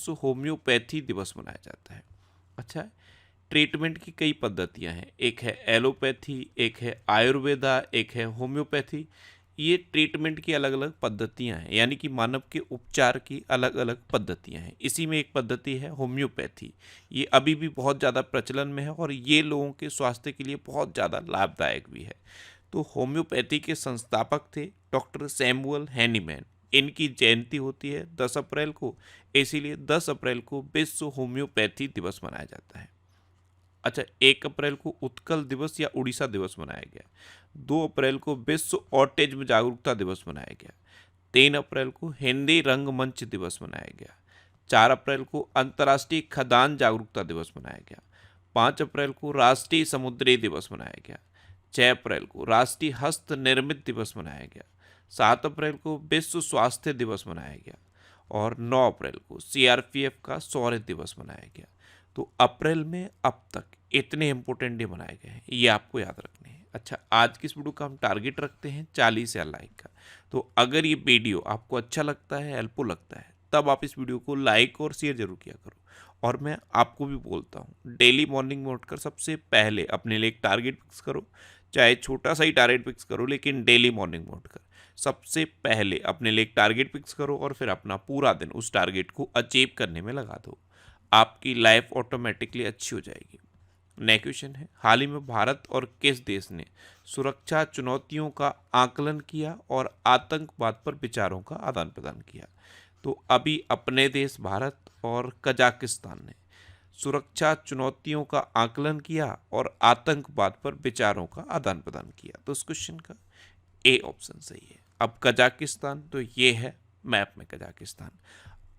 विश्व होम्योपैथी दिवस मनाया जाता है। अच्छा, ट्रीटमेंट की कई पद्धतियां हैं, एक है एलोपैथी, एक है आयुर्वेदा, एक है होम्योपैथी। ये ट्रीटमेंट की अलग अलग पद्धतियां हैं, यानी कि मानव के उपचार की अलग अलग पद्धतियां हैं। इसी में एक पद्धति है होम्योपैथी। ये अभी भी बहुत ज़्यादा प्रचलन में है और ये लोगों के स्वास्थ्य के लिए बहुत ज़्यादा लाभदायक भी है। तो होम्योपैथी के संस्थापक थे डॉक्टर सैमुअल हैनीमैन। इनकी जयंती होती है 10 अप्रैल को, इसीलिए 10 अप्रैल को विश्व होम्योपैथी दिवस मनाया जाता है। अच्छा, 1 अप्रैल को उत्कल दिवस या उड़ीसा दिवस मनाया गया। 2 अप्रैल को विश्व ऑटिज्म जागरूकता दिवस मनाया गया। 3 अप्रैल को हिंदी रंगमंच दिवस मनाया गया। 4 अप्रैल को अंतर्राष्ट्रीय खदान जागरूकता दिवस मनाया गया। 5 अप्रैल को राष्ट्रीय समुद्री दिवस मनाया गया। 6 अप्रैल को राष्ट्रीय हस्त निर्मित दिवस मनाया गया। 7 अप्रैल को विश्व स्वास्थ्य दिवस मनाया गया और 9 अप्रैल को सीआरपीएफ का शौर्य दिवस मनाया गया। तो अप्रैल में अब तक इतने इंपॉर्टेंट डे मनाए गए हैं, ये आपको याद रखने हैं। अच्छा, आज की इस वीडियो का हम टारगेट रखते हैं 40,000 लाइक का। तो अगर ये वीडियो आपको अच्छा लगता है, हेल्पफुल लगता है, तब आप इस वीडियो को लाइक और शेयर जरूर किया करो। और मैं आपको भी बोलता हूँ, डेली मॉर्निंग में उठकर सबसे पहले अपने लिए एक टारगेट फिक्स करो, चाहे छोटा सा ही टारगेट फिक्स करो, लेकिन डेली मॉर्निंग में उठकर सबसे पहले अपने लिए एक टारगेट फिक्स करो और फिर अपना पूरा दिन उस टारगेट को अचीव करने में लगा दो। आपकी लाइफ ऑटोमेटिकली अच्छी हो जाएगी। नेक्स्ट क्वेश्चन है, हाल ही में भारत और किस देश ने सुरक्षा चुनौतियों का आकलन किया और आतंकवाद पर विचारों का आदान प्रदान किया? तो अभी अपने देश भारत और कजाकिस्तान ने सुरक्षा चुनौतियों का आकलन किया और आतंकवाद पर विचारों का आदान प्रदान किया। तो इस क्वेश्चन का ए ऑप्शन सही है। अब कजाकिस्तान, तो ये है मैप में कजाकिस्तान।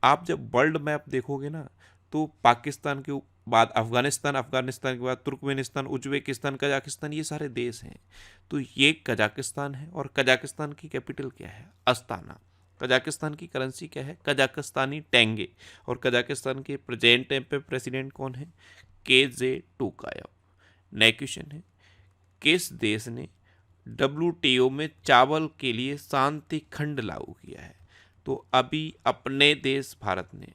आप जब वर्ल्ड मैप देखोगे ना, तो पाकिस्तान के बाद अफगानिस्तान, अफगानिस्तान के बाद तुर्कमेनिस्तान, उज्बेकिस्तान, कजाकिस्तान, ये सारे देश हैं। तो ये कजाकिस्तान है और कजाकिस्तान की कैपिटल क्या है? अस्ताना। कजाकिस्तान की करेंसी क्या है? कजाकिस्तानी टेंगे। और कजाकिस्तान के प्रेजेंट टाइम पे प्रेसिडेंट कौन है? केजे टोकायव। नेक्स्ट क्वेश्चन है, किस देश ने डब्ल्यूटीओ में चावल के लिए शांति खंड लागू किया है? तो अभी अपने देश भारत ने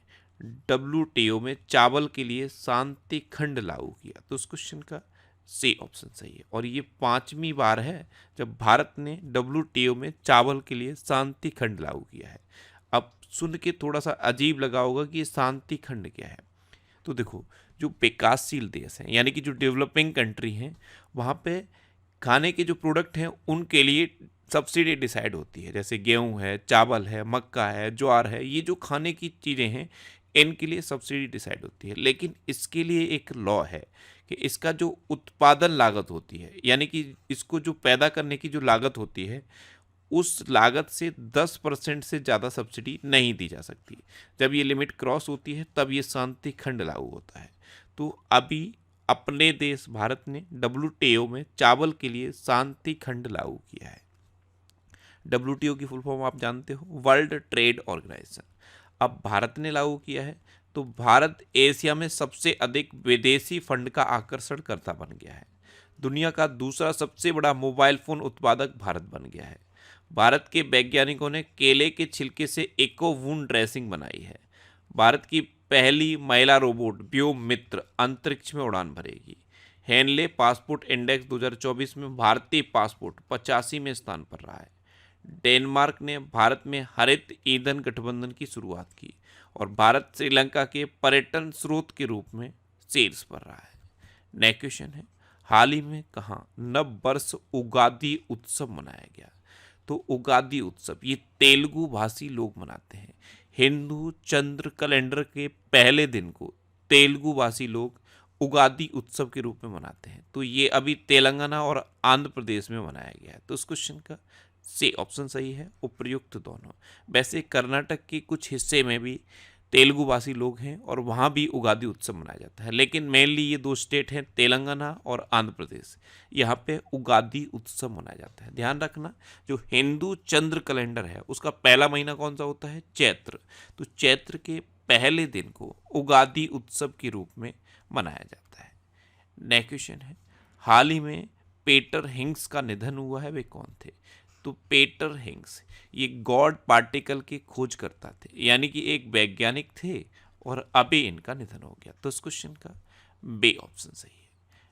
डब्ल्यूटीओ में चावल के लिए शांति खंड लागू किया। तो उस क्वेश्चन का सी ऑप्शन सही है। और ये 5वीं बार है जब भारत ने डब्ल्यूटीओ में चावल के लिए शांति खंड लागू किया है। अब सुन के थोड़ा सा अजीब लगा होगा कि ये शांति खंड क्या है। तो देखो, जो विकासशील देश हैं, यानी कि जो डेवलपिंग कंट्री हैं, वहाँ पे खाने के जो प्रोडक्ट हैं उनके लिए सब्सिडी डिसाइड होती है। जैसे गेहूं है, चावल है, मक्का है, ज्वार है, ये जो खाने की चीज़ें हैं इनके लिए सब्सिडी डिसाइड होती है। लेकिन इसके लिए एक लॉ है कि इसका जो उत्पादन लागत होती है, यानी कि इसको जो पैदा करने की जो लागत होती है, उस लागत से 10% से ज़्यादा सब्सिडी नहीं दी जा सकती। जब ये लिमिट क्रॉस होती है तब ये शांति खंड लागू होता है। तो अभी अपने देश भारत ने डब्ल्यूटीओ में चावल के लिए शांति खंड लागू किया है। डब्ल्यूटीओ की फुल फॉर्म आप जानते हो, वर्ल्ड ट्रेड ऑर्गेनाइजेशन। अब भारत ने लागू किया है तो भारत एशिया में सबसे अधिक विदेशी फंड का आकर्षण करता बन गया है। दुनिया का दूसरा सबसे बड़ा मोबाइल फोन उत्पादक भारत बन गया है। भारत के वैज्ञानिकों ने केले के छिलके से इको वूंड ड्रेसिंग बनाई है। भारत की पहली महिला रोबोट व्योम मित्र अंतरिक्ष में उड़ान भरेगी। हेनले पासपोर्ट इंडेक्स 2024 में भारतीय पासपोर्ट 85वें स्थान पर रहा है। डेनमार्क ने भारत में हरित ईंधन गठबंधन की शुरुआत की और भारत श्रीलंका के पर्यटन स्रोत के रूप में शीर्ष पर रहा है। नेक्स्ट क्वेश्चन है, हाल ही में कहाँ नव वर्ष उगादि उत्सव मनाया गया? तो उगादि उत्सव ये तेलुगु भाषी लोग मनाते हैं। हिंदू चंद्र कैलेंडर के पहले दिन को तेलुगु भाषी लोग उगादि उत्सव के रूप में मनाते हैं। तो ये अभी तेलंगाना और आंध्र प्रदेश में मनाया गया है। तो इस क्वेश्चन का सी ऑप्शन सही है, उपयुक्त दोनों। वैसे कर्नाटक के कुछ हिस्से में भी तेलुगु भाषी लोग हैं और वहाँ भी उगादि उत्सव मनाया जाता है, लेकिन मेनली ये 2 स्टेट हैं तेलंगाना और आंध्र प्रदेश, यहाँ पे उगादि उत्सव मनाया जाता है। ध्यान रखना, जो हिंदू चंद्र कैलेंडर है उसका पहला महीना कौन सा होता है? चैत्र। तो चैत्र के पहले दिन को उगादि उत्सव के रूप में मनाया जाता है। नेक्स्ट क्वेश्चन है, हाल ही में पीटर हिंग्स का निधन हुआ है, वे कौन थे? तो पीटर हिंग्स ये गॉड पार्टिकल के खोजकर्ता थे, यानी कि एक वैज्ञानिक थे और अभी इनका निधन हो गया। तो इस क्वेश्चन का बी ऑप्शन सही है।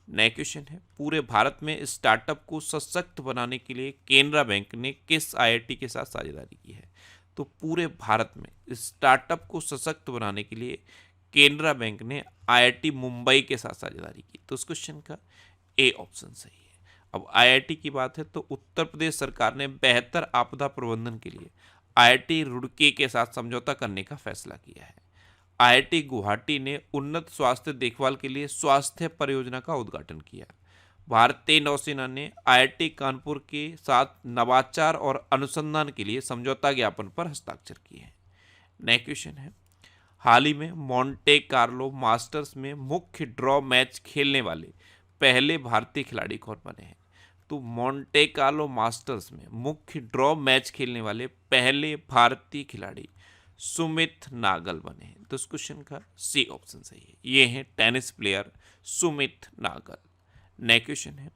नया क्वेश्चन है, पूरे भारत में स्टार्टअप को सशक्त बनाने के लिए केनरा बैंक ने किस आईआईटी के साथ साझेदारी की है? तो पूरे भारत में स्टार्टअप को सशक्त बनाने के लिए केनरा बैंक ने आईआईटी मुंबई के साथ साझेदारी की। तो इस क्वेश्चन का ए ऑप्शन सही है। अब आईआईटी की बात है तो उत्तर प्रदेश सरकार ने बेहतर आपदा प्रबंधन के लिए आईआईटी रुड़की के साथ समझौता करने का फैसला किया है। आईआईटी गुवाहाटी ने उन्नत स्वास्थ्य देखभाल के लिए स्वास्थ्य परियोजना का उद्घाटन किया। भारतीय नौसेना ने आईआईटी कानपुर के साथ नवाचार और अनुसंधान के लिए समझौता ज्ञापन पर हस्ताक्षर किए हैं। नेक्स्ट क्वेश्चन है, हाल ही में मोंटे कार्लो मास्टर्स में मुख्य ड्रॉ मैच खेलने वाले पहले भारतीय खिलाड़ी कौन बने हैं? तो मोंटे कार्लो मास्टर्स में मुख्य ड्रॉ मैच खेलने वाले पहले भारतीय खिलाड़ी सुमित नागल बने हैं। तो इस क्वेश्चन का सी ऑप्शन सही है। ये हैं tennis player Sumit Nagal. Next question है,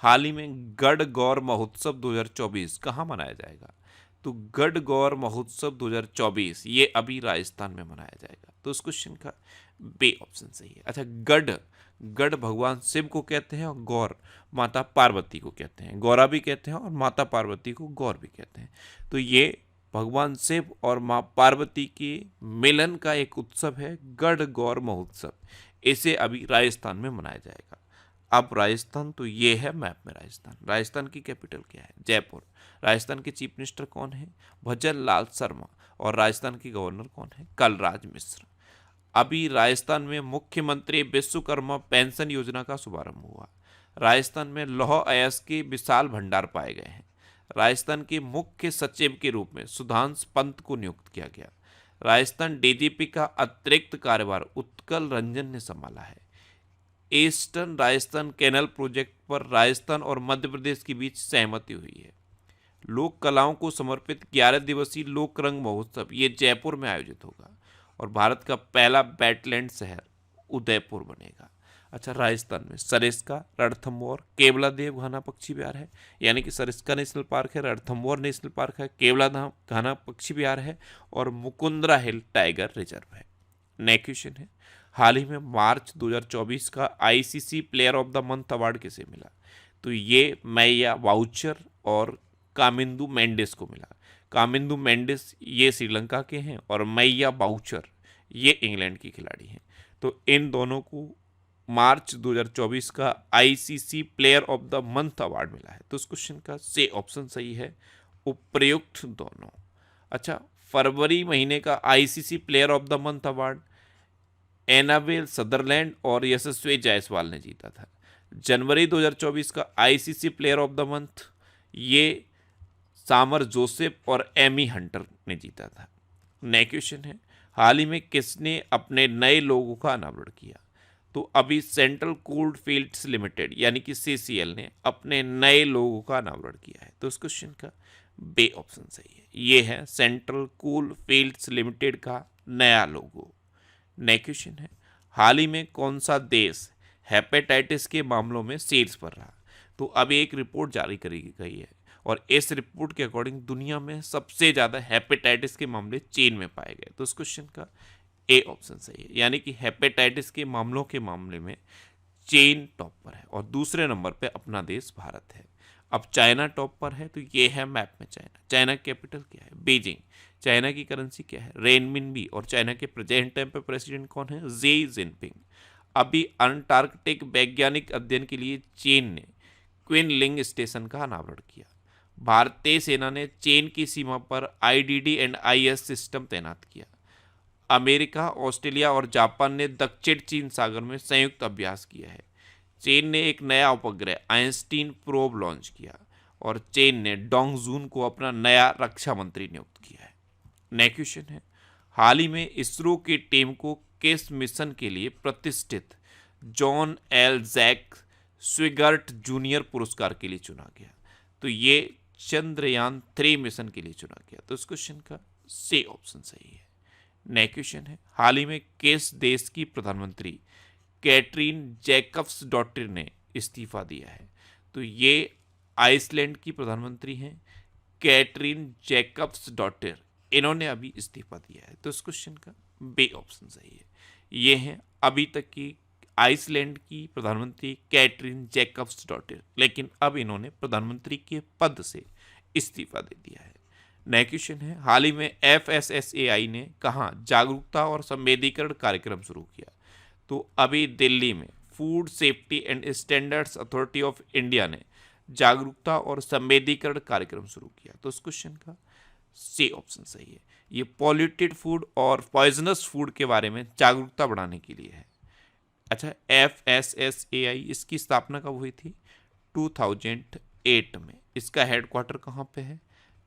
हाल ही में गढ़गौर महोत्सव 2024 कहाँ मनाया जाएगा? तो गढ़गौर महोत्सव 2024 ये अभी राजस्थान में मनाया जाएगा। तो इस क्वेश्चन का बी ऑप्शन सही है। अच्छा, गढ़ गढ़ भगवान शिव को कहते हैं और गौर माता पार्वती को कहते हैं। गौरा भी कहते हैं और माता पार्वती को गौर भी कहते हैं। तो ये भगवान शिव और माँ पार्वती के मिलन का एक उत्सव है गढ़ गौर महोत्सव। इसे अभी राजस्थान में मनाया जाएगा। अब राजस्थान तो ये है मैप में राजस्थान। राजस्थान की कैपिटल क्या है? जयपुर। राजस्थान के चीफ मिनिस्टर कौन है? भजन लाल शर्मा। और राजस्थान के गवर्नर कौन है? कलराज मिश्र। अभी राजस्थान में मुख्यमंत्री विश्वकर्मा पेंशन योजना का शुभारंभ हुआ। राजस्थान में लौह अयस्क के विशाल भंडार पाए गए हैं। राजस्थान के मुख्य सचिव के रूप में सुधांशु पंत को नियुक्त किया गया। राजस्थान डीजीपी का अतिरिक्त कार्यभार उत्कल रंजन ने संभाला है। ईस्टर्न राजस्थान कैनल प्रोजेक्ट पर राजस्थान और मध्य प्रदेश के बीच सहमति हुई है। लोक कलाओं को समर्पित 11 दिवसीय लोक रंग महोत्सव ये जयपुर में आयोजित होगा और भारत का पहला वेटलैंड शहर उदयपुर बनेगा। अच्छा, राजस्थान में सरिस्का, रणथंभौर, केवलादेव घना पक्षी विहार है, यानी कि सरिस्का नेशनल पार्क है, रणथंभौर नेशनल पार्क है, केवलाधाम घना पक्षी विहार है और मुकुंदरा हिल टाइगर रिजर्व है। नेक्स्ट क्वेश्चन है, हाल ही में मार्च 2024 का ICC player of the month award किसे मिला? तो ये मैया वाउचर और कामिंदु मेंडिस को मिला। कामिंदु मेंडिस ये श्रीलंका के हैं और मैया वाउचर ये इंग्लैंड की खिलाड़ी हैं। तो इन दोनों को मार्च 2024 का ICC player of the month award मिला है। तो इस क्वेश्चन का सी ऑप्शन सही है, उपयुक्त दोनों। अच्छा, फरवरी महीने का ICC player of the month award Annabel Sutherland और यशस्वी जायसवाल ने जीता था। जनवरी 2024 का ICC player of the month ये सामर जोसेफ और एमी हंटर ने जीता था। नेक्स्ट क्वेश्चन है, हाल ही में किसने अपने नए लोगों का अनावरण किया? तो अभी सेंट्रल कोल्ड फील्ड्स लिमिटेड यानी कि सीसीएल ने अपने नए लोगों का अनावरण किया है। तो इस क्वेश्चन का बी ऑप्शन सही है। ये है सेंट्रल कोल फील्ड्स लिमिटेड का नया लोगो। नेक्स्ट क्वेश्चन है, हाल ही में कौन सा देश हेपेटाइटिस के मामलों में शीर्ष पर रहा? तो अभी एक रिपोर्ट जारी करी गई है और इस रिपोर्ट के अकॉर्डिंग दुनिया में सबसे ज़्यादा हेपेटाइटिस के मामले चीन में पाए गए। तो इस क्वेश्चन का ए ऑप्शन सही है, यानी कि हेपेटाइटिस के मामलों के मामले में चीन टॉप पर है और दूसरे नंबर पे अपना देश भारत है। अब चाइना टॉप पर है, तो ये है मैप में चाइना। चाइना की कैपिटल क्या है? बीजिंग। चाइना की करेंसी क्या है? रेनमिनबी। और चाइना के प्रेजेंट टाइम पे प्रेसिडेंट कौन है? Xi Jinping. अभी अंटार्कटिक वैज्ञानिक अध्ययन के लिए चीन ने क्विनलिंग स्टेशन का अनावरण किया। भारतीय सेना ने चीन की सीमा पर आईडीडी एंड आईएस सिस्टम तैनात किया। अमेरिका, ऑस्ट्रेलिया और जापान ने दक्षिण चीन सागर में संयुक्त अभ्यास किया है। चीन ने एक नया उपग्रह आइंस्टीन प्रोब लॉन्च किया और चीन ने डोंगजून को अपना नया रक्षा मंत्री नियुक्त किया है। नेक्स्ट क्वेश्चन है, हाल ही में इसरो की टीम को किस मिशन के लिए प्रतिष्ठित जॉन एल जैक स्विगर्ट जूनियर पुरस्कार के लिए चुना गया? तो ये चंद्रयान 3 मिशन के लिए चुना गया। तो इस क्वेश्चन का सी ऑप्शन सही है। नेक्स्ट क्वेश्चन है, हाल ही में किस देश की प्रधानमंत्री कैटरीन जैकब्स डॉटर ने इस्तीफा दिया है? तो ये आइसलैंड की प्रधानमंत्री हैं कैटरीन जैकब्स डॉटर, इन्होंने अभी इस्तीफा दिया है। तो इस क्वेश्चन का बी ऑप्शन सही है। ये हैं अभी तक की आइसलैंड की प्रधानमंत्री कैटरीन जैकब्सडॉटर, लेकिन अब इन्होंने प्रधानमंत्री के पद से इस्तीफा दे दिया है। नया क्वेश्चन है, हाल ही में FSSAI ने कहाँ जागरूकता और संवेदीकरण कार्यक्रम शुरू किया? तो अभी दिल्ली में food safety and standards authority of India ने जागरूकता और संवेदीकरण कार्यक्रम शुरू किया। तो इस क्वेश्चन का सी ऑप्शन सही है। ये पॉल्यूटेड फूड और पॉइजनस फूड के बारे में जागरूकता बढ़ाने के लिए है। अच्छा, FSSAI इसकी स्थापना कब हुई थी? 2008 में। इसका हेडक्वार्टर कहाँ पे है?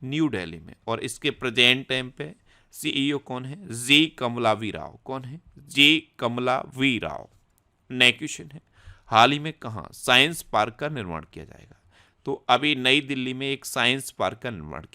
न्यू दिल्ली में। और इसके प्रेजेंट टाइम पे CEO कौन है? जी कमलावी राव। कौन है? जी कमलावी राव। नेक्स्ट क्वेश्चन है, हाल ही में कहाँ साइंस पार्क का निर्माण किया जाएगा? तो अभी नई दिल्ली में एक साइंस पार्क का निर्माण